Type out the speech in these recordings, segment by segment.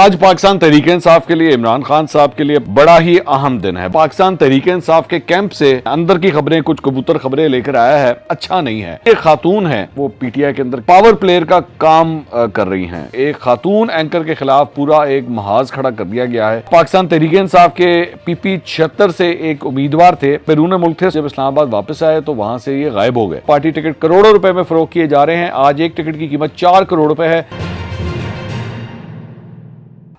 आज पाकिस्तान तहरीक इंसाफ के लिए इमरान खान साहब के लिए बड़ा ही अहम दिन है। पाकिस्तान तहरीक इंसाफ के कैंप से अंदर की खबरें, कुछ कबूतर खबरें लेकर आया है, अच्छा नहीं है। एक खातून है वो पीटीआई के अंदर पावर प्लेयर का काम कर रही हैं। एक खातून एंकर के खिलाफ पूरा एक महाज खड़ा कर दिया गया है। पाकिस्तान तहरीक इंसाफ के पीपी 76 से एक उम्मीदवार थे, बैरून मुल्क थे। जब इस्लामाबाद वापस आए तो वहां से ये गायब हो गए। पार्टी टिकट करोड़ों रुपए में फरोख्त किए जा रहे हैं। आज एक टिकट की कीमत 4 करोड़ रुपए है।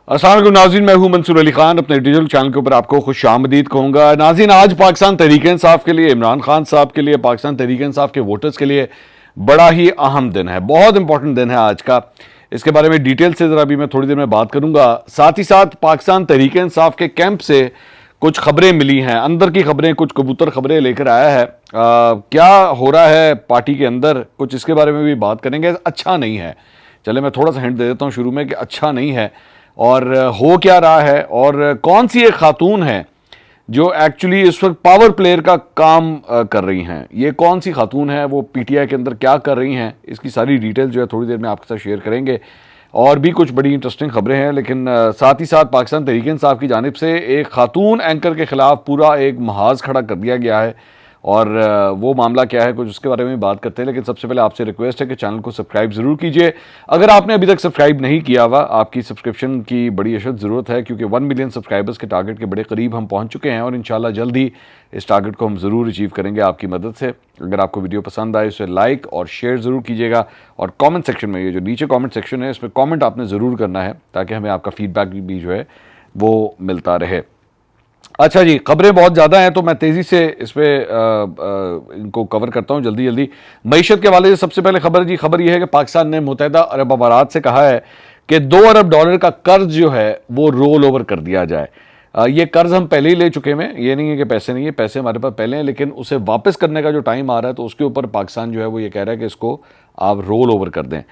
अस्सलाम वालेकुम नाज़रीन, मैं हूं मंसूर अली खान। अपने डिजिटल चैनल के ऊपर आपको खुश आमदीद कहूंगा। नाज़रीन, आज पाकिस्तान तहरीक इंसाफ के लिए, इमरान खान साहब के लिए, पाकिस्तान तहरीक इंसाफ के वोटर्स के लिए बड़ा ही अहम दिन है, बहुत इंपॉर्टेंट दिन है आज का। इसके बारे में डिटेल से ज़रा भी मैं थोड़ी देर में बात करूंगा। साथ ही साथ पाकिस्तान तहरीक इंसाफ के कैंप से कुछ खबरें मिली हैं, अंदर की खबरें, कुछ कबूतर खबरें लेकर आया है। क्या हो रहा है पार्टी के अंदर, कुछ इसके बारे में भी बात करेंगे। अच्छा नहीं है, चले मैं थोड़ा सा हिंट दे देता हूँ शुरू में कि अच्छा नहीं है और हो क्या रहा है और कौन सी एक खातून है जो एक्चुअली इस वक्त पावर प्लेयर का काम कर रही हैं। ये कौन सी खातून है, वो पीटीआई के अंदर क्या कर रही हैं, इसकी सारी डिटेल जो है थोड़ी देर में आपके साथ शेयर करेंगे। और भी कुछ बड़ी इंटरेस्टिंग खबरें हैं, लेकिन साथ ही साथ पाकिस्तान तहरीक इंसाफ की जानिब से एक खातून एंकर के खिलाफ पूरा एक महाज खड़ा कर दिया गया है। और वो मामला क्या है, कुछ उसके बारे में बात करते हैं। लेकिन सबसे पहले आपसे रिक्वेस्ट है कि चैनल को सब्सक्राइब ज़रूर कीजिए। अगर आपने अभी तक सब्सक्राइब नहीं किया हुआ, आपकी सब्सक्रिप्शन की बड़ी अशद ज़रूरत है, क्योंकि 1 मिलियन सब्सक्राइबर्स के टारगेट के बड़े करीब हम पहुंच चुके हैं और इंशाल्लाह जल्द ही इस टारगेट को हम ज़रूर अचीव करेंगे आपकी मदद से। अगर आपको वीडियो पसंद आए उसे लाइक और शेयर ज़रूर कीजिएगा। और कॉमेंट सेक्शन में, ये जो नीचे कॉमेंट सेक्शन है, इसमें कॉमेंट आपने ज़रूर करना है ताकि हमें आपका फीडबैक भी जो है वो मिलता रहे। अच्छा जी, खबरें बहुत ज़्यादा हैं तो मैं तेज़ी से इस पर इनको कवर करता हूँ जल्दी। मईशत के हवाले से सबसे पहले खबर यह है कि पाकिस्तान ने मुत्तहिदा अरब अमारात से कहा है कि $2 अरब का कर्ज जो है वो रोल ओवर कर दिया जाए। ये कर्ज हम पहले ही ले चुके हैं, ये नहीं है कि पैसे नहीं है, पैसे हमारे पास पहले हैं, लेकिन उसे वापस करने का जो टाइम आ रहा है तो उसके ऊपर पाकिस्तान जो है वो ये कह रहा है कि इसको आप रोल ओवर कर दें।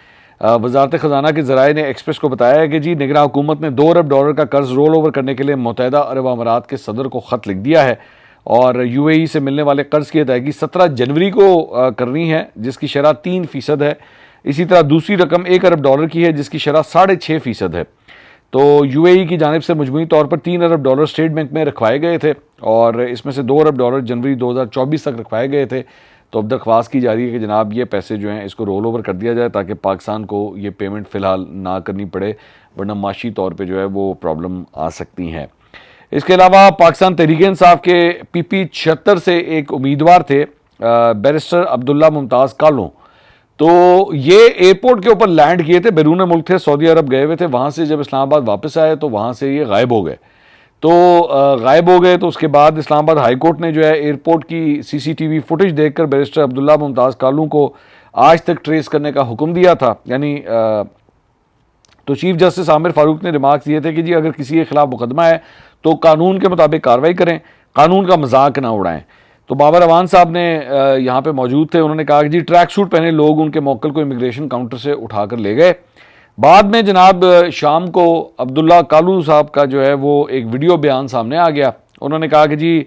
वजारत ख़जाना के ज़राए ने एक्सप्रेस को बताया है कि जी निगरान हुकूमत ने $2 अरब का कर्ज रोल ओवर करने के लिए मुत्तहिदा अरब अमारात के सदर को ख़त लिख दिया है और यूएई से मिलने वाले कर्ज की अदायगी 17 जनवरी को करनी है, जिसकी शरह 3% है। इसी तरह दूसरी रकम $1 अरब की है, जिसकी शरह 6.5% है। तो यूएई की जानिब से मजमूई तौर पर $3 अरब स्टेट बैंक में रखवाए गए थे और इसमें से $2 अरब जनवरी 2024 तक रखवाए गए थे। तो अब दरख्वास्त की जा रही है कि जनाब ये पैसे जो हैं इसको रोल ओवर कर दिया जाए ताकि पाकिस्तान को ये पेमेंट फ़िलहाल ना करनी पड़े, वरना माशी तौर पे जो है वो प्रॉब्लम आ सकती हैं। इसके अलावा पाकिस्तान तहरीक इंसाफ के पीपी 76 से एक उम्मीदवार थे, बैरिस्टर अब्दुल्ला मुमताज़ कालों। तो ये एयरपोर्ट के ऊपर लैंड किए थे, बैरून मुल्क थे, सऊदी अरब गए हुए थे। वहाँ से जब इस्लामाबाद वापस आए तो वहाँ से ये गायब हो गए। तो गायब हो गए तो उसके बाद इस्लामाबाद हाई कोर्ट ने जो है एयरपोर्ट की सीसीटीवी फुटेज देखकर बैरिस्टर अब्दुल्ला मुमताज़ कालू को आज तक ट्रेस करने का हुक्म दिया था। यानी तो चीफ जस्टिस आमिर फारूक ने रिमार्क्स दिए थे कि जी अगर किसी के खिलाफ मुकदमा है तो कानून के मुताबिक कार्रवाई करें, कानून का मजाक ना उड़ाएं। तो बाबर अवान साहब ने यहाँ पे मौजूद थे, उन्होंने कहा कि जी ट्रैक सूट पहने लोग उनके मौक्कल को इमिग्रेशन काउंटर से उठाकर ले गए। बाद में जनाब शाम को अब्दुल्ला कालू साहब का जो है वो एक वीडियो बयान सामने आ गया। उन्होंने कहा कि जी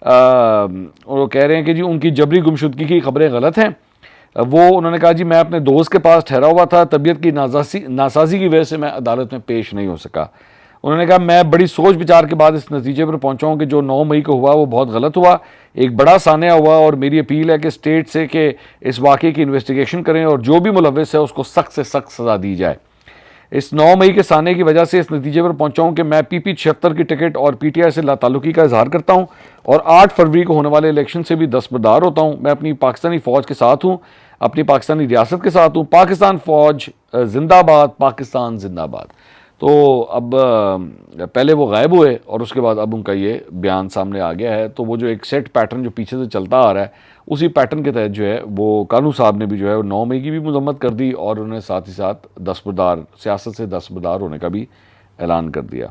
वो कह रहे हैं कि जी उनकी जबरी गुमशुदगी की खबरें गलत हैं। वो उन्होंने कहा जी मैं अपने दोस्त के पास ठहरा हुआ था, तबीयत की नासाजी की वजह से मैं अदालत में पेश नहीं हो सका। उन्होंने कहा मैं बड़ी सोच विचार के बाद इस नतीजे पर पहुंचा हूँ कि जो 9 मई को हुआ वो बहुत गलत हुआ, एक बड़ा सान्या हुआ और मेरी अपील है कि स्टेट से कि इस वाक़े की इन्वेस्टिगेशन करें और जो भी मुलव्विस है उसको सख्त से सख्त सज़ा दी जाए। इस 9 मई के साने की वजह से इस नतीजे पर पहुंचा हूं कि मैं पीपी 76 की टिकट और पीटीआई से लाताल्लुकी का इजहार करता हूं और 8 फरवरी को होने वाले इलेक्शन से भी दस्तबरदार होता हूं। मैं अपनी पाकिस्तानी फ़ौज के साथ हूं, अपनी पाकिस्तानी रियासत के साथ हूं। पाकिस्तान फ़ौज जिंदाबाद, पाकिस्तान जिंदाबाद। तो अब पहले वो गायब हुए और उसके बाद अब उनका ये बयान सामने आ गया है। तो वो जो एक सेट पैटर्न जो पीछे से चलता आ रहा है, उसी पैटर्न के तहत जो है वो कानू साहब ने भी जो है 9 मई की भी मजम्मत कर दी और उन्होंने साथ ही साथ दस्तबरदार, सियासत से दस्तबरदार होने का भी ऐलान कर दिया।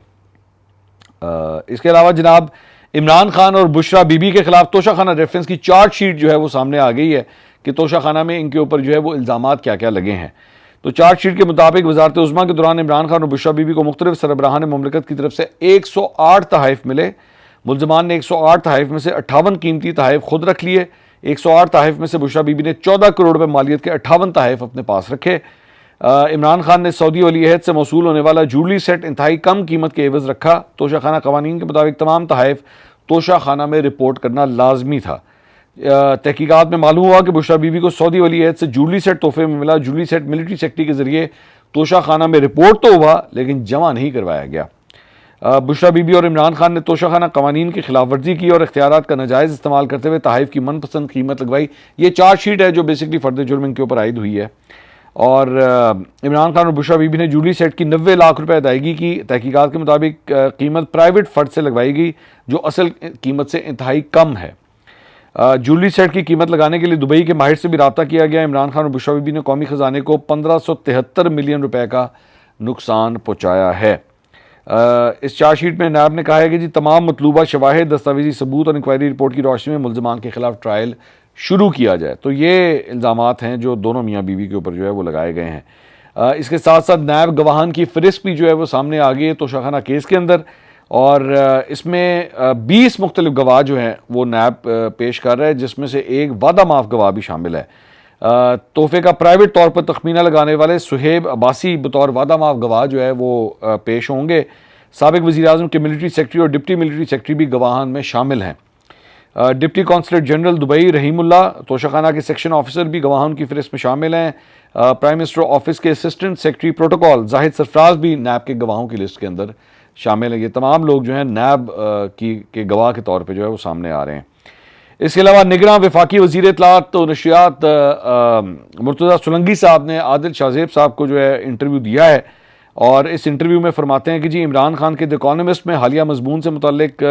इसके अलावा जनाब इमरान खान और बुशरा बीबी के खिलाफ तोशाखाना रेफरेंस की चार्जशीट जो है वो सामने आ गई है कि तोशाखाना में इनके ऊपर जो है वो इल्ज़ामात क्या क्या लगे हैं। तो चार्जशीट के मुताबिक वजारत उज़्मा के दौरान इमरान खान और बुशरा बीबी को मुख्तलिफ सरबराहान ममलकत की तरफ से 108 तहाइफ मिले। मुलजमान ने 108 तहाइफ में से 58 कीमती तहाइफ खुद रख लिए। 108 तहाइफ में से बुशरा बीबी ने 14 करोड़ रुपए मालियत के 58 तहाइफ अपने पास रखे। इमरान खान ने सऊदी वली अहद से मौसूल होने वाला जूलरी सेट इंतहाई कम कीमत के एवज रखा। तोशा खाना कवानीन के मुताबिक तमाम तहाइफ तोशा खाना में रिपोर्ट करना लाजमी था। तहकीकात में मालूम हुआ कि बुशरा बीबी को सऊदी वली अहद से जूलरी सेट तोहफे में मिला। जूलरी सेट मिलिट्री सेक्रेटरी के जरिए तोशा खाना में रिपोर्ट तो हुआ लेकिन जमा नहीं करवाया गया। बुशरा बीबी और इमरान खान ने तोशा खाना कवानीन की खिलाफ वर्जी की और इख्तियारात का नाजायज़ इस्तेमाल करते हुए तहाइफ की मनपसंद कीमत लगवाई। ये चार्जशीट है जो बेसिकली फर्द जुर्म इनके ऊपर आयद हुई है। और इमरान खान और बुशरा बीबी ने जूलरी सेट की 90 लाख रुपए अदायगी की। तहकीकात के मुताबिक कीमत प्राइवेट फर्द से लगवाई गई जो असल कीमत से इंतहाई कम है। जूलरी सेट की कीमत लगाने के लिए दुबई के माहिर से भी रब्ता किया गया। इमरान खान और बुशरा बीबी ने कौमी खजाने को 1573 मिलियन रुपए का नुकसान पहुँचाया है। इस चार्जशीट में नायब ने कहा है कि जी तमाम मतलूबा शवाहिद, दस्तावेजी सबूत और इंक्वायरी रिपोर्ट की रोशनी में मुल्ज़मान के खिलाफ ट्रायल शुरू किया जाए। तो ये इल्ज़ामात हैं जो दोनों मियाँ बीवी के ऊपर जो है वो लगाए गए हैं। इसके साथ साथ नायब गवाहान की फ़हरिस्त भी जो है वो सामने आ गई है तोशाखाना केस के अंदर। और इसमें 20 मुख्तलिफ गवाह जो हैं वो नायब पेश कर रहा है, जिसमें से एक वादा माफ़ गवाह भी शामिल है। तोहफे का प्राइवेट तौर पर तखमीना लगाने वाले सुहेब अब्बासी बतौर वादा माफ गवाह जो है वो पेश होंगे। साबिक वज़ीर आज़म के मिलिट्री सेक्रेटरी और डिप्टी मिलिट्री सेक्रेटरी भी गवाहान में शामिल हैं। Deputy consulate general Dubai Rahimullah Toshakhana के सेक्शन ऑफिसर भी गवाहान की फहरिस्त में शामिल हैं। प्राइम मिनिस्टर ऑफिस के assistant secretary protocol Zahid Sarfaraz भी नैब के गवाहों की लिस्ट के अंदर शामिल हैं। ये तमाम लोग जो हैं नैब के गवाह के तौर पर जो है वो सामने आ रहे हैं। इसके अलावा निगरां वफाकी वज़ीर इत्तलात तो नशियात मुर्तज़ा सुलंगी साहब ने आदिल शाहज़ेब साहब को जो है इंटरव्यू दिया है और इस इंटरव्यू में फरमाते हैं कि जी इमरान खान के द इकोनॉमिस्ट में हालिया मजमून से मुतल्लिक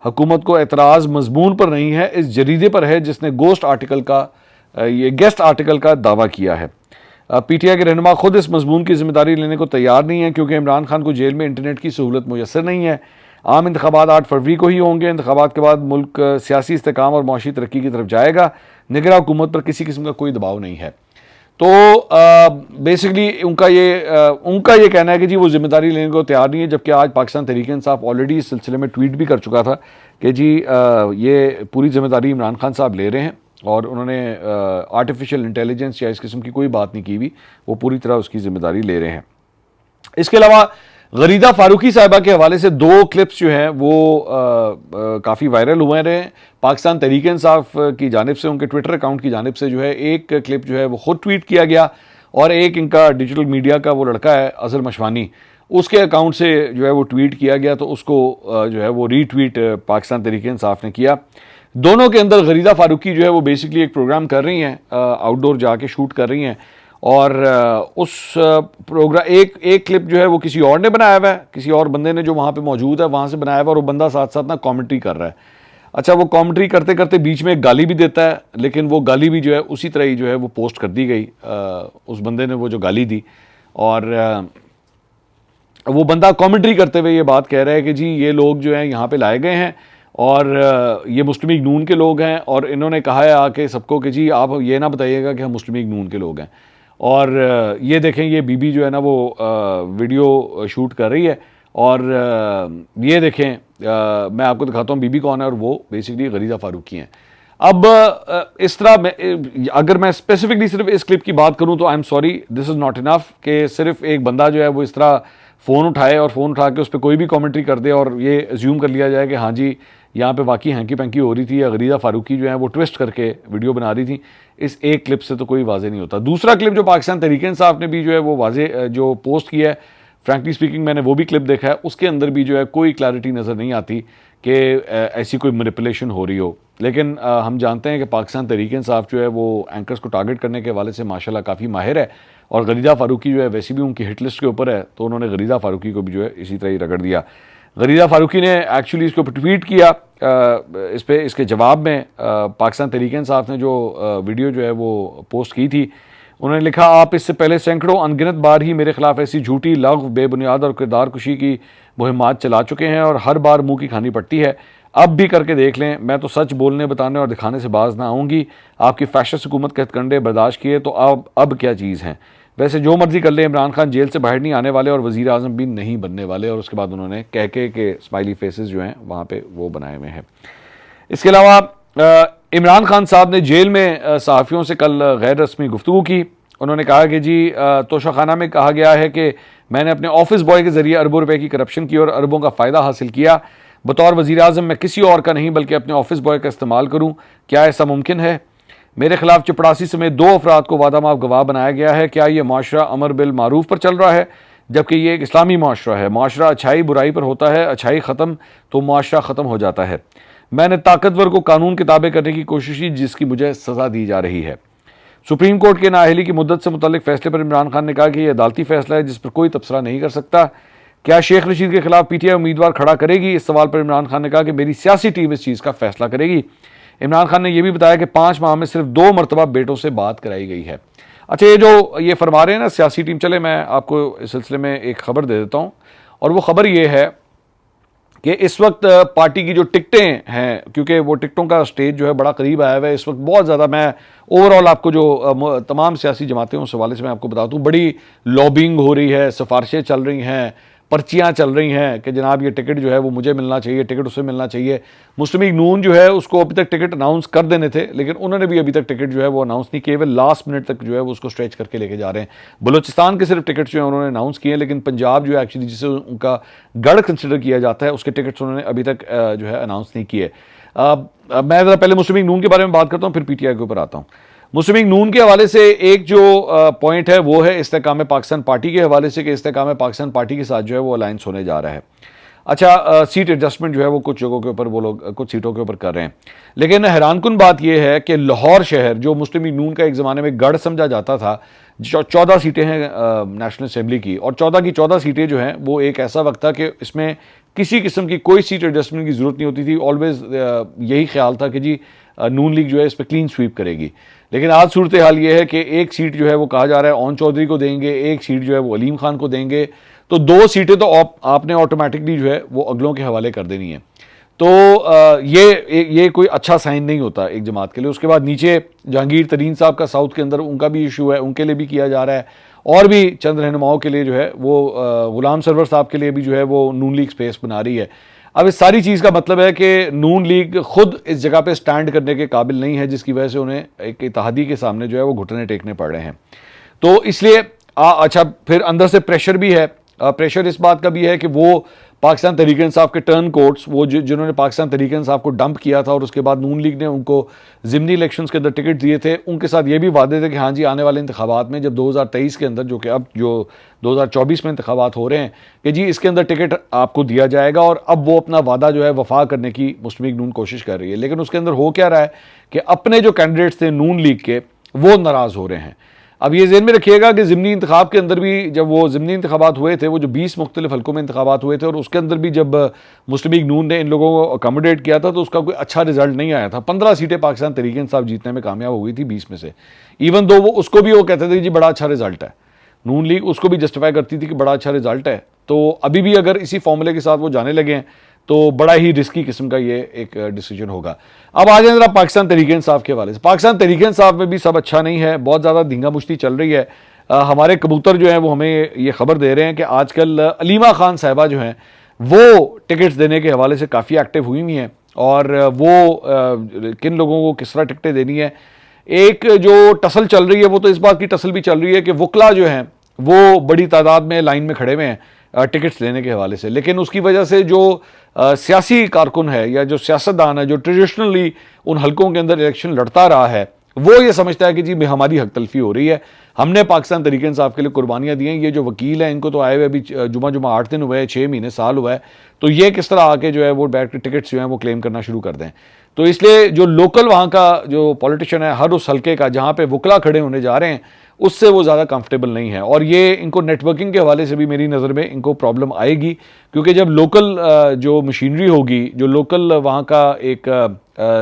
हुकूमत को एतराज़ मजमून पर नहीं है, इस जरीदे पर है जिसने गेस्ट आर्टिकल का दावा किया है। पीटीआई के रहनुमा खुद इस मजमून की जिम्मेदारी लेने को तैयार नहीं है क्योंकि इमरान खान को जेल में इंटरनेट की सहूलत मुयसर नहीं है। आम इंतखाबात 8 फरवरी को ही होंगे। इंतखाबात के बाद मुल्क सियासी इस्तेकाम और माशी तरक्की की तरफ जाएगा। निगरां हुकूमत पर किसी किस्म का कोई दबाव नहीं है। तो बेसिकली उनका ये कहना है कि जी वो जिम्मेदारी लेने को तैयार नहीं है, जबकि आज पाकिस्तान तहरीक इंसाफ ऑलरेडी इस सिलसिले में ट्वीट भी कर चुका था कि जी ये पूरी जिम्मेदारी इमरान खान साहब ले रहे हैं और उन्होंने आर्टिफिशियल इंटेलिजेंस या इस किस्म की कोई बात नहीं की हुई, वो पूरी तरह उसकी जिम्मेदारी ले रहे हैं। इसके अलावा गरीदा फारूकी साहिबा के हवाले से 2 क्लिप्स जो हैं वो काफ़ी वायरल हुए रहे। पाकिस्तान तहरीक इंसाफ की जानिब से, उनके ट्विटर अकाउंट की जानिब से जो है एक क्लिप जो है वो खुद ट्वीट किया गया और एक इनका डिजिटल मीडिया का वो लड़का है अजहर मशवानी, उसके अकाउंट से जो है वो ट्वीट किया गया। तो उसको जो है वो रीट्वीट पाकिस्तान तहरीक इंसाफ ने किया। दोनों के अंदर गरीदा फारूकी जो है वो बेसिकली एक प्रोग्राम कर रही हैं, आउटडोर जाके शूट कर रही हैं और उस प्रोग्राम एक क्लिप जो है वो किसी और ने बनाया हुआ है, किसी और बंदे ने जो वहाँ पे मौजूद है वहाँ से बनाया हुआ, और वो बंदा साथ साथ ना कमेंट्री कर रहा है। अच्छा, वो कमेंट्री करते करते बीच में एक गाली भी देता है, लेकिन वो गाली भी जो है उसी तरह ही जो है वो पोस्ट कर दी गई उस बंदे ने वो जो गाली दी। और वो बंदा कमेंट्री करते हुए ये बात कह रहा है कि जी ये लोग जो हैं यहाँ पे लाए गए हैं और ये मुस्लिम लीग नून के लोग हैं और इन्होंने कहा है आके सबको कि जी आप ये ना बताइएगा कि हम मुस्लिम लीग नून के लोग हैं। और ये देखें, ये बीबी जो है ना वो वीडियो शूट कर रही है और ये देखें, मैं आपको दिखाता हूँ बीबी कौन है, और वो बेसिकली गरीदा फारूकी हैं। अब इस तरह अगर मैं स्पेसिफिकली सिर्फ इस क्लिप की बात करूँ तो I am sorry, this is not enough कि सिर्फ एक बंदा जो है वो इस तरह फ़ोन उठाए और फ़ोन उठा के उस पर कोई भी कमेंट्री कर दे और ये अज्यूम कर लिया जाए कि हाँ जी यहाँ पे वाकई हैंकी पैंकी हो रही थी या गरीदा फारूकी जो है वो ट्विस्ट करके वीडियो बना रही थी। इस एक क्लिप से तो कोई वाजे नहीं होता। दूसरा क्लिप जो पाकिस्तान तहरीक इंसाफ ने भी जो है वो वाजे जो पोस्ट किया है, फ्रैंकली स्पीकिंग मैंने वो भी क्लिप देखा है, उसके अंदर भी जो है कोई क्लैरिटी नज़र नहीं आती कि ऐसी कोई मैनिपुलेशन हो रही हो। लेकिन हम जानते हैं कि पाकिस्तान तहरीक इंसाफ जो है वो एंकर्स को टारगेट करने के हवाले से माशाल्लाह काफ़ी माहिर है और गरीदा फारूकी जो है वैसे भी उनकी हिट लिस्ट के ऊपर है, तो उन्होंने गरीदा फारूकी को भी जो है इसी तरह ही रगड़ दिया। गरीदा फारूकी ने एक्चुअली इसके ऊपर ट्वीट किया, इसके जवाब में पाकिस्तान तहरीक इंसाफ ने जो वीडियो जो है वो पोस्ट की थी, उन्होंने लिखा, आप इससे पहले सैकड़ों अनगिनत बार ही मेरे खिलाफ ऐसी झूठी, लग़्व, बेबुनियाद और किरदार कुशी की मुहिमात चला चुके हैं और हर बार मुंह की खानी पड़ती है। अब भी करके देख लें, मैं तो सच बोलने, बताने और दिखाने से बाज ना आऊँगी। आपकी फैशिस्ट हुकूमत के हथकंडे बर्दाश्त किए तो अब क्या चीज़ हैं। वैसे जो मर्जी कर ले, इमरान खान जेल से बाहर नहीं आने वाले और वज़ीर आज़म भी नहीं बनने वाले। और उसके बाद उन्होंने कह के स्माइली फेसेस जो हैं वहाँ पे वो बनाए हुए हैं। इसके अलावा इमरान खान साहब ने जेल में सहाफ़ियों से कल गैर रस्मी गुफ्तगू की उन्होंने कहा कि जी तोशाखाना में कहा गया है कि मैंने अपने ऑफिस बॉय के जरिए अरबों रुपए की करप्शन की और अरबों का फ़ायदा हासिल किया। बतौर वज़ीर आज़म मैं किसी और का नहीं बल्कि अपने ऑफिस बॉय का इस्तेमाल करूँ, क्या ऐसा मुमकिन है? मेरे खिलाफ चपड़ासी समेत 2 अफराद को वादा माफ गवाह बनाया गया है। क्या यह माशरा अमर बिल मारूफ पर चल रहा है, जबकि ये एक इस्लामी माशरा है? माशरा अच्छाई बुराई पर होता है, अच्छाई ख़त्म तो माशरा ख़त्म हो जाता है। मैंने ताकतवर को कानून के ताबे करने की कोशिश की, जिसकी मुझे सज़ा दी जा रही है। सुप्रीम कोर्ट के नाअहली की मुद्दत से मुतल्लिक फैसले पर इमरान खान ने कहा कि यह अदालती फैसला है जिस पर कोई तबसरा नहीं कर सकता। क्या शेख रशीद के खिलाफ पीटीआई उम्मीदवार खड़ा करेगी? इस सवाल पर इमरान खान ने कहा कि मेरी सियासी टीम इस चीज़ का फैसला करेगी। इमरान खान ने यह भी बताया कि 5 माह में सिर्फ 2 मरतबा बेटों से बात कराई गई है। अच्छा, ये जो ये फरमा रहे हैं ना सियासी टीम, चले मैं आपको इस सिलसिले में एक खबर दे देता हूँ, और वो खबर ये है कि इस वक्त पार्टी की जो टिकटें हैं, क्योंकि वो टिकटों का स्टेज जो है बड़ा करीब आया हुआ है इस वक्त, बहुत ज़्यादा, मैं ओवरऑल आपको जो तमाम सियासी जमातें उस हवाले से मैं आपको बता दूँ, बड़ी लॉबिंग हो रही है, सिफारिशें चल रही हैं, पर्चियाँ चल रही हैं कि जनाब ये टिकट जो है वो मुझे मिलना चाहिए, टिकट उसे मिलना चाहिए। मुस्लिम लीग नून जो है उसको अभी तक टिकट अनाउंस कर देने थे, लेकिन उन्होंने भी अभी तक टिकट जो है वो अनाउंस नहीं किए, वे लास्ट मिनट तक जो है वो उसको स्ट्रेच करके लेके जा रहे हैं। बलूचिस्तान के सिर्फ टिकट जो है उन्होंने अनाउंस किए हैं, लेकिन पंजाब जो है एक्चुअली जिसे उनका गढ़ कंसिडर किया जाता है, उसके टिकट्स उन्होंने अभी तक जो है अनाउंस नहीं किए। मैं ज़रा पहले मुस्लिम लीग नून के बारे में बात करता हूँ, फिर पीटीआई के ऊपर आता हूँ। मुस्लिम लीग नून के हवाले से एक जो पॉइंट है वो है इस्तेकाम पाकिस्तान पार्टी के हवाले से कि इस्तेकाम पाकिस्तान पार्टी के साथ जो है वो अलायंस होने जा रहा है। अच्छा, सीट एडजस्टमेंट जो है वो कुछ जगहों के ऊपर वो लोग कुछ सीटों के ऊपर कर रहे हैं, लेकिन हैरानकुन बात यह है कि लाहौर शहर जो मुस्लिम लीग नून का एक ज़माने में गढ़ समझा जाता था, 14 सीटें हैं नेशनल असेंबली की, और 14 की 14 सीटें जो हैं वो एक ऐसा वक्त था कि इसमें किसी किस्म की कोई सीट एडजस्टमेंट की ज़रूरत नहीं होती थी। ऑलवेज यही ख्याल था कि जी नून लीग जो है इस पर क्लीन स्वीप करेगी। लेकिन आज सूरत हाल ये है कि एक सीट जो है वो कहा जा रहा है ओन चौधरी को देंगे, एक सीट जो है वो अलीम खान को देंगे, तो 2 सीटें तो आपने ऑटोमेटिकली जो है वो अगलों के हवाले कर देनी है। तो ये कोई अच्छा साइन नहीं होता एक जमात के लिए। उसके बाद नीचे जहांगीर तरीन साहब का साउथ के अंदर उनका भी इशू है, उनके लिए भी किया जा रहा है, और भी चंद रहनुमाओं के लिए जो है वो गुलाम सरवर साहब के लिए भी जो है वो नून लीग स्पेस बना रही है। अब इस सारी चीज़ का मतलब है कि नून लीग खुद इस जगह पे स्टैंड करने के काबिल नहीं है, जिसकी वजह से उन्हें एक इत्तेहादी के सामने जो है वो घुटने टेकने पड़ रहे हैं। तो इसलिए अच्छा, फिर अंदर से प्रेशर भी है। प्रेशर इस बात का भी है कि वो पाकिस्तान तहरीक इंसाफ के टर्न कोर्ट्स, वो जिन्होंने पाकिस्तान तहरीक इंसाफ को डंप किया था और उसके बाद नून लीग ने उनको ज़िमनी इलेक्शंस के अंदर टिकट दिए थे, उनके साथ ये भी वादे थे कि हाँ जी आने वाले इंतखाबात में, जब 2023 के अंदर, जो कि अब जो 2024 में इंतखाबात हो रहे हैं, कि जी इसके अंदर टिकट आपको दिया जाएगा, और अब वो अपना वादा जो है वफा करने की मुस्लिम लीग नून कोशिश कर रही है। लेकिन उसके अंदर हो क्या रहा है कि अपने जो कैंडिडेट्स थे नून लीग के, वो नाराज़ हो रहे हैं। अब ये ज़हन में रखिएगा कि ज़िमनी इंतखाब के अंदर भी, जब वो ज़िमनी इंतखाबात हुए थे, वो जो 20 मुख्तलिफ हल्कों में इंतखाबात हुए थे, और उसके अंदर भी जब मुस्लिम लीग नून ने इन लोगों को अकोमोडेट किया था तो उसका कोई अच्छा रिजल्ट नहीं आया था। 15 सीटें पाकिस्तान तहरीक इंसाफ जीतने में कामयाब हो गई थी 20 में से। इवन दो वो उसको भी वो कहते थे कि जी बड़ा अच्छा रिजल्ट है, नून लीग उसको भी जस्टिफाई करती थी कि बड़ा अच्छा रिजल्ट है। तो अभी भी अगर इसी फॉर्मूले के साथ वो जाने लगे हैं तो बड़ा ही रिस्की किस्म का ये एक डिसीजन होगा। अब आ जाए जरा पाकिस्तान तहरीक इंसाफ के हवाले से। पाकिस्तान तहरीक इंसाफ में भी सब अच्छा नहीं है, बहुत ज़्यादा धींगा मुश्ती चल रही है। हमारे कबूतर जो हैं वो हमें ये खबर दे रहे हैं कि आजकल अलीमा खान साहिबा जो हैं वो टिकट्स देने के हवाले से काफ़ी एक्टिव हुई हुई हैं, और वो किन लोगों को किस तरह टिकटें देनी है। एक जो टसल चल रही है वो तो इस बात की टसल भी चल रही है कि वकला जो हैं वो बड़ी तादाद में लाइन में खड़े हुए हैं टिकट्स लेने के हवाले से, लेकिन उसकी वजह से जो सियासी कारकुन है या जो सियासतदान है जो ट्रेडिशनली उन हल्कों के अंदर इलेक्शन लड़ता रहा है, वो ये समझता है कि जी हमारी हक तलफी हो रही है, हमने पाकिस्तान तहरीक इंसाफ के लिए कुर्बानियाँ दी हैं। ये जो वकील हैं इनको तो आए हुए अभी जुमा 8 दिन हुए हैं, 6 महीने साल हुआ है, तो ये किस तरह आके जो है वो बैठ के टिकट्स जो हैं वो क्लेम करना शुरू कर दें। तो इसलिए जो लोकल वहाँ का जो पॉलिटिशियन है हर उस हल्के का जहाँ पे वकला खड़े होने जा रहे हैं, उससे वो ज़्यादा कंफर्टेबल नहीं है, और ये इनको नेटवर्किंग के हवाले से भी मेरी नज़र में इनको प्रॉब्लम आएगी, क्योंकि जब लोकल जो मशीनरी होगी, जो लोकल वहाँ का एक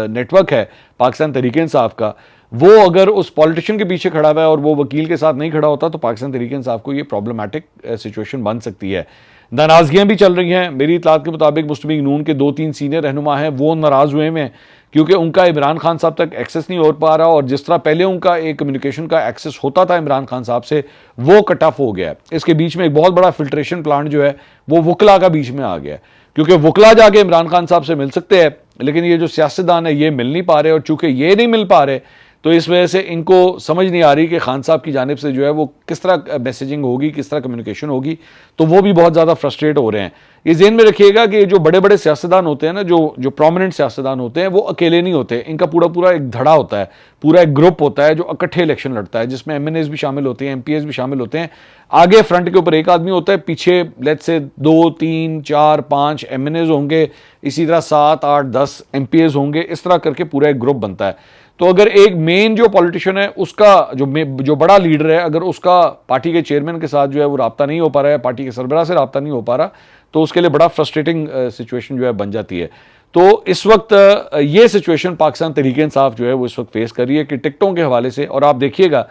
नेटवर्क है पाकिस्तान तहरीक इंसाफ का, वो अगर उस पॉलिटिशियन के पीछे खड़ा हुआ है और वो वकील के साथ नहीं खड़ा होता, तो पाकिस्तान तहरीक इंसाफ को ये प्रॉब्लमेटिक सिचुएशन बन सकती है। नाराज़गियाँ भी चल रही हैं। मेरी इतलात के मुताबिक मुस्लिम लीग नून के 2-3 सीनियर रहनुमा हैं वो नाराज़ हुए हैं, क्योंकि उनका इमरान खान साहब तक एक्सेस नहीं हो पा रहा, और जिस तरह पहले उनका एक कम्युनिकेशन का एक्सेस होता था इमरान खान साहब से, वो कट ऑफ हो गया है। इसके बीच में एक बहुत बड़ा फिल्ट्रेशन प्लांट जो है वो वकला का बीच में आ गया, क्योंकि वकला जाके इमरान खान साहब से मिल सकते हैं, लेकिन ये जो सियासतदान है ये मिल नहीं पा रहे, और चूंकि ये नहीं मिल पा रहे तो इस वजह से इनको समझ नहीं आ रही कि खान साहब की जानिब से जो है वो किस तरह मैसेजिंग होगी, किस तरह कम्युनिकेशन होगी, तो वो भी बहुत ज़्यादा फ्रस्ट्रेट हो रहे हैं। ये ज़हन में रखिएगा कि जो बड़े बड़े सियासतदान होते हैं ना, जो प्रोमिनेंट सियासतदान होते हैं, वो अकेले नहीं होते, इनका पूरा पूरा एक धड़ा होता है, पूरा एक ग्रुप होता है जो इकट्ठे इलेक्शन लड़ता है, जिसमें MNAs भी शामिल होते हैं, MPs भी शामिल होते हैं। आगे फ्रंट के ऊपर एक आदमी होता है, पीछे लेट्स से 2, 3, 4, 5 MNAs होंगे, इसी तरह 7, 8, 10 MPs होंगे, इस तरह करके पूरा एक ग्रुप बनता है। तो अगर एक मेन जो पॉलिटिशियन है उसका जो बड़ा लीडर है, अगर उसका पार्टी के चेयरमैन के साथ जो है वो राब्ता नहीं हो पा रहा है, पार्टी के सरबराह से राब्ता नहीं हो पा रहा, तो उसके लिए बड़ा फ्रस्ट्रेटिंग सिचुएशन जो है बन जाती है। तो इस वक्त ये सिचुएशन पाकिस्तान तहरीक-ए-इंसाफ जो है वो इस वक्त फेस कर रही है कि टिकटों के हवाले से, और आप देखिएगा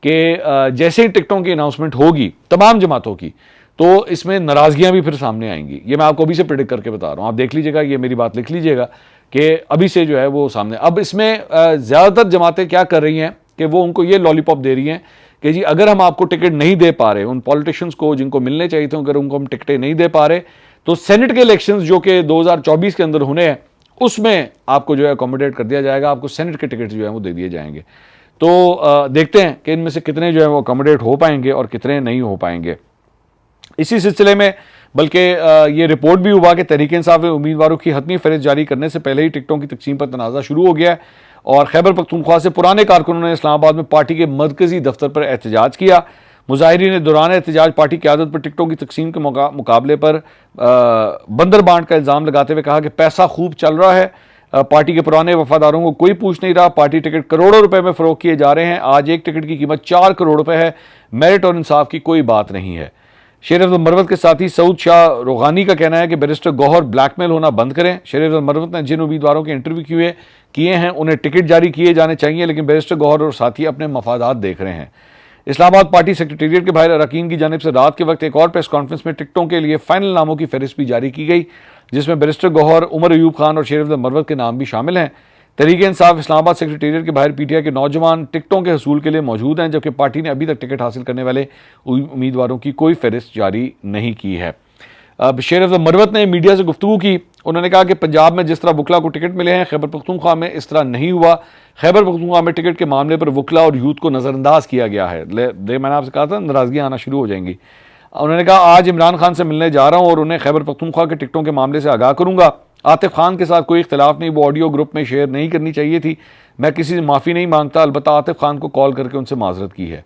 कि जैसे ही टिकटों की अनाउंसमेंट होगी तमाम जमातों की, तो इसमें नाराजगियां भी फिर सामने आएंगी। ये मैं आपको अभी से प्रेडिक्ट करके बता रहा हूं, आप देख लीजिएगा, ये मेरी बात लिख लीजिएगा कि अभी से जो है वो सामने। अब इसमें ज़्यादातर जमातें क्या कर रही हैं कि वो उनको ये लॉलीपॉप दे रही हैं कि जी अगर हम आपको टिकट नहीं दे पा रहे, उन पॉलिटिशियंस को जिनको मिलने चाहिए थे, अगर उनको हम टिकटें नहीं दे पा रहे, तो सेनेट के इलेक्शंस जो कि 2024 के अंदर होने हैं, उसमें आपको जो है अकोमोडेट कर दिया जाएगा, आपको सेनेट के टिकट जो है वो दे दिए जाएंगे। तो देखते हैं कि इनमें से कितने जो है वो अकोमोडेट हो पाएंगे और कितने नहीं हो पाएंगे। इसी सिलसिले में बल्कि ये रिपोर्ट भी हुआ कि तहरीक-ए-इंसाफ ने उम्मीदवारों की हतमी फहरिस्त जारी करने से पहले ही टिकटों की तकसीम पर तनाज़ा शुरू हो गया है, और खैबर पख्तूनख्वा से पुराने कारकुनों ने इस्लामाबाद में पार्टी के मरकजी दफ्तर पर एहतजाज किया। मुजाहिरीन ने दौरान एहतजाज पार्टी क़यादत पर टिकटों की तकसीम के मुकाबले पर बंदर बांट का इल्ज़ाम लगाते हुए कहा कि पैसा खूब चल रहा है, पार्टी के पुराने वफादारों को कोई पूछ नहीं रहा, पार्टी टिकट करोड़ों रुपए में फरोख्त किए जा रहे हैं, आज एक टिकट की कीमत 4 करोड़ रुपए है, मेरिट और इंसाफ की कोई बात नहीं है। शेर अफजल मरवत के साथी सऊद शाह रोगानी का कहना है कि बैरिस्टर गौहर ब्लैकमेल होना बंद करें। शेर अफजल मरवत ने जिन उम्मीदवारों के इंटरव्यू किए हैं उन्हें टिकट जारी किए जाने चाहिए, लेकिन बैरिस्टर गौहर और साथी अपने मफादात देख रहे हैं। इस्लामाबाद पार्टी सेक्रेटेरिएट के बाहर अरकान की जानिब से रात के वक्त एक और प्रेस कॉन्फ्रेंस में टिकटों के लिए फाइनल नामों की फहरिस्त भी जारी की गई, जिसमें बैरिस्टर गौहर, उमर अयूब खान और शेर अफजल मरवत के नाम भी शामिल हैं। तहरीक-ए-इंसाफ इस्लामाबाद सेक्रेटेरिएट के बाहर PTI के नौजवान टिकटों के हसूल के लिए मौजूद हैं, जबकि पार्टी ने अभी तक टिकट हासिल करने वाले उम्मीदवारों की कोई फहरिस्त जारी नहीं की है। अब शेर अफजल मरवत ने मीडिया से गुफ्तगू की, उन्होंने कहा कि पंजाब में जिस तरह वकला को टिकट मिले हैं, खैबर पख्तूनख्वा में इस तरह नहीं हुआ। खैबर पख्तूनख्वा में टिकट के मामले पर वकला और यूथ को नज़रअंदाज किया गया है। मैंने आपसे कहा था नाराजगियाँ आना शुरू हो जाएंगी। उन्होंने कहा आज इमरान खान से मिलने जा रहा हूँ और उन्हें खैबर पख्तूनख्वा के टिकटों के मामले से आगाह करूँगा। आतिफ खान के साथ कोई इख्तिलाफ नहीं, वो ऑडियो ग्रुप में शेयर नहीं करनी चाहिए थी, मैं किसी से माफ़ी नहीं मांगता, अलबत्ता आतिफ खान को कॉल करके उनसे माजरत की है।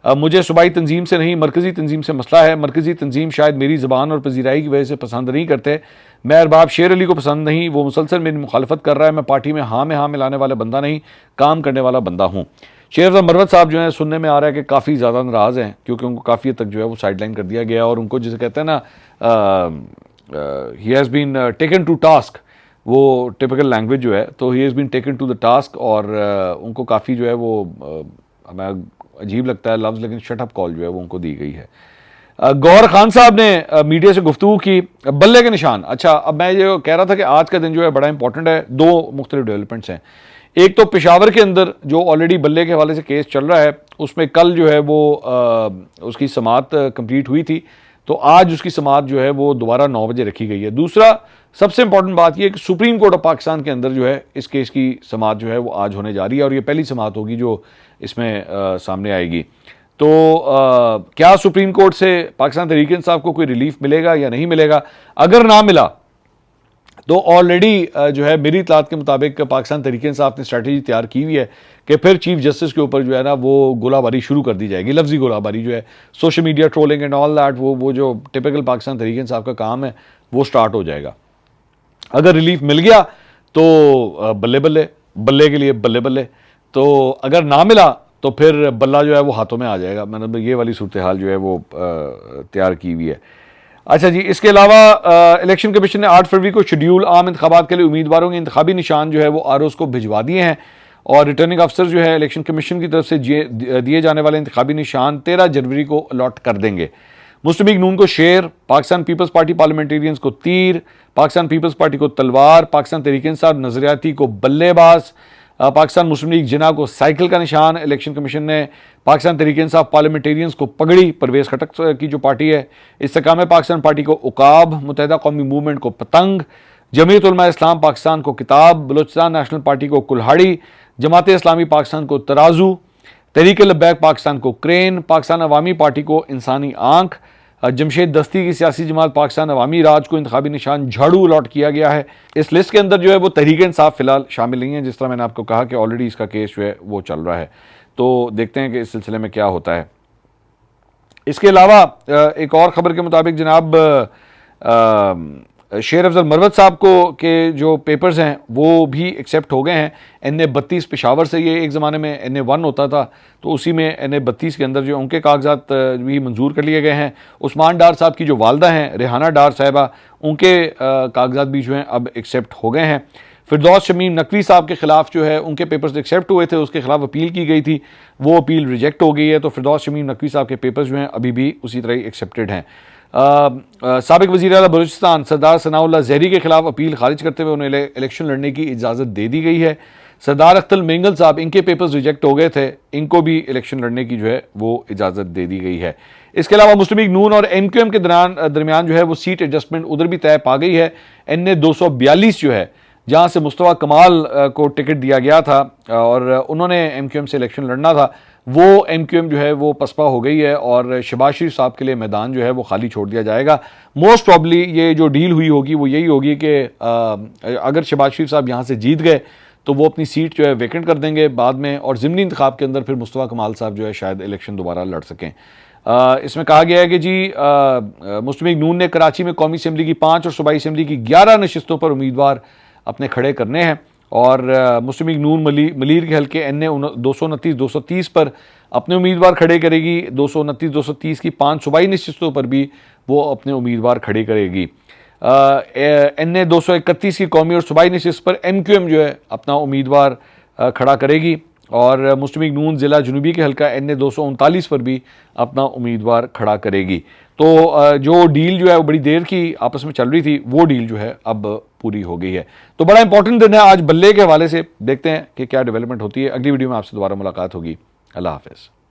मुझे सूबाई तंजीम से नहीं मरकज़ी तंजीम से मसला है, मरकज़ी तंजीम शायद मेरी ज़बान और पजीराई की वजह से पसंद नहीं करते, मैं अरबाब शेर अली को पसंद नहीं, वो मुसलसल मेरी मुखालफत कर रहा है, मैं पार्टी में हाँ मिलाने वाला बंदा नहीं, काम करने वाला बंदा हूँ। शेर अफजल मरवत साहब जो है सुनने में आ रहा है कि काफ़ी ज़्यादा नाराज़ हैं, क्योंकि उनको काफ़ी हद तक जो है वो साइडलाइन कर दिया गया, और उनको जिसे कहते हैं ना he has been taken to task, वो टिपिकल लैंग्वेज जो है, तो he has been taken to the task, और उनको काफ़ी जो है वो हमें अजीब लगता है लफ्ज़, लेकिन शटअप कॉल जो है वो उनको दी गई है। गौहर खान साहब ने मीडिया से गुफ्तगू की, बल्ले के निशान। अच्छा, अब मैं ये कह रहा था कि आज का दिन जो है बड़ा इंपॉर्टेंट है, दो मुख्तलिफ डेवलपमेंट्स हैं। एक तो पेशावर के अंदर जो ऑलरेडी बल्ले के हवाले से केस चल रहा है, उसमें कल जो है वो उसकी समाअत कंप्लीट हुई थी, तो आज उसकी समाअत जो है वो दोबारा 9 बजे रखी गई है। दूसरा सबसे इंपॉर्टेंट बात यह है कि सुप्रीम कोर्ट ऑफ पाकिस्तान के अंदर जो है इस केस की समाअत जो है वो आज होने जा रही है, और ये पहली समाअत होगी जो इसमें सामने आएगी। तो क्या सुप्रीम कोर्ट से पाकिस्तान तहरीक-ए-इंसाफ को कोई रिलीफ मिलेगा या नहीं मिलेगा? अगर ना मिला तो ऑलरेडी जो है मेरी इत्तलात के मुताबिक पाकिस्तान तहरीक-ए-इंसाफ ने स्ट्रैटेजी तैयार की हुई है कि फिर चीफ जस्टिस के ऊपर जो है ना वो गोलाबारी शुरू कर दी जाएगी, लफ्जी गोलाबारी जो है, social media trolling and all that, वो जो टिपिकल पाकिस्तान तहरीक-ए-इंसाफ का काम है वो स्टार्ट हो जाएगा। अगर रिलीफ मिल गया तो बल्ले बल्ले, बल्ले के लिए बल्ले बल्ले, तो अगर ना मिला तो फिर बल्ला जो है वो हाथों में आ जाएगा। मतलब ये वाली सूरत हाल जो है वो तैयार की हुई है। अच्छा जी, इसके अलावा इलेक्शन कमीशन ने 8 फरवरी को शेड्यूल आम इंतखाबात के लिए उम्मीदवारों के इंतखाबी निशान जो है वो ROs को भिजवा दिए हैं, और रिटर्निंग अफसर जो है इलेक्शन कमीशन की तरफ से दिए जाने वाले इंतखाबी निशान 13 जनवरी को अलॉट कर देंगे। मुस्लिम लीग नून को शेर, पाकिस्तान पीपल्स पार्टी पार्लियामेंटेरियंस को तीर, पाकिस्तान पीपल्स पार्टी को तलवार, पाकिस्तान तहरीक-ए-इंसाफ नजरियाती को बल्लेबाज, पाकिस्तान मुस्लिम लीग जिना को साइकिल का निशान। इलेक्शन कमीशन ने पाकिस्तान तहरीक-ए-इंसाफ पार्लियामेंटेरियंस को पगड़ी, परवेज़ खटक की जो पार्टी है, इस्तेकाम पाकिस्तान पार्टी को उकाब, मुत्तहिदा कौमी मूवमेंट को पतंग, जमीयत उलमा इस्लाम पाकिस्तान को किताब, बलूचिस्तान नेशनल पार्टी को कुल्हाड़ी, जमात इस्लामी पाकिस्तान को तराजू, तहरीक-ए-लब्बैक पाकिस्तान को क्रेन, पाकिस्तान अवामी पार्टी को इंसानी आंख, जमशेद दस्ती की सियासी जमात पाकिस्तान अवामी राज को इंतखाबी निशान झाड़ू अलॉट किया गया है। इस लिस्ट के अंदर जो है वो तहरीक इंसाफ फिलहाल शामिल नहीं है, जिस तरह मैंने आपको कहा कि ऑलरेडी इसका केस जो है वो चल रहा है। तो देखते हैं कि इस सिलसिले में क्या होता है। इसके अलावा एक और ख़बर के मुताबिक जनाब शेर अफजल मरवत साहब को के जो पेपर्स हैं वो भी एक्सेप्ट हो गए हैं। NA-32 पेशावर से, ये एक ज़माने में NA-1 होता था, तो उसी में NA-32 के अंदर जो उनके कागजात भी मंजूर कर लिए गए हैं। उस्मान डार साहब की जो वालदा हैं रेहाना डार साहिबा, उनके कागजात भी जो हैं अब एक्सेप्ट हो गए हैं। फिरदौस शमीम नकवी साहब के ख़िलाफ़ जो है उनके पेपर्स एक्सेप्ट हुए थे, उसके खिलाफ अपील की गई थी, वो अपील रिजेक्ट हो गई है। तो फिरदौस शमीम नकवी साहब के पेपर्स जो हैं अभी भी उसी तरह ही एक्सेप्टेड हैं। साबिक वज़ीर आला बलूचिस्तान सरदार सनाउल्लाह ज़हरी के खिलाफ अपील खारिज करते हुए उन्हें इलेक्शन लड़ने की इजाज़त दे दी गई है। सरदार अख्तर मेंगल साहब, इनके पेपर्स रिजेक्ट हो गए थे, इनको भी इलेक्शन लड़ने की जो है वो इजाज़त दे दी गई है। इसके अलावा मुस्लिम लीग नून और MQM के दरमियान जो है वो सीट एडजस्टमेंट उधर भी तय पा गई है। NA-242 जो है, जहाँ से मुस्तफ़ा कमाल को टिकट दिया गया था और उन्होंने MQM से इलेक्शन लड़ना था, वो MQM जो है वो पसपा हो गई है और शहबाज शरीफ साहब के लिए मैदान जो है वो खाली छोड़ दिया जाएगा। मोस्ट प्रॉब्ली ये जो डील हुई होगी वो यही होगी कि अगर शहबाज शरीफ साहब यहाँ से जीत गए तो वो अपनी सीट जो है वेकेंट कर देंगे बाद में, और ज़िमनी इंतखाब के अंदर फिर मुस्तफ़ा कमाल साहब जो है शायद इलेक्शन दोबारा लड़ सकें। इसमें कहा गया है कि जी मुस्लिम लीग नून ने कराची में कौमी असम्बली की 5 और सूबाई असम्बली की 11 नशिस्तों पर उम्मीदवार अपने खड़े करने हैं और मुस्लिम लीग नून मलीर के हल्के NA-229-230 पर अपने उम्मीदवार खड़े करेगी। 229-230 की 5 सूबाई नशिस्तों पर भी वो अपने उम्मीदवार खड़े करेगी। NA-231 की कौमी और सूबाई नशिस्त पर MQM जो है अपना उम्मीदवार खड़ा करेगी और मुस्लिम लीग नून ज़िला जनूबी के हल्का NA-239 पर भी अपना उम्मीदवार खड़ा करेगी। तो जो डील जो है वो बड़ी देर की आपस में चल रही थी, वो डील जो है अब पूरी हो गई है। तो बड़ा इंपॉर्टेंट दिन है आज बल्ले के हवाले से, देखते हैं कि क्या डेवलपमेंट होती है। अगली वीडियो में आपसे दोबारा मुलाकात होगी। अल्लाह हाफ़िज़।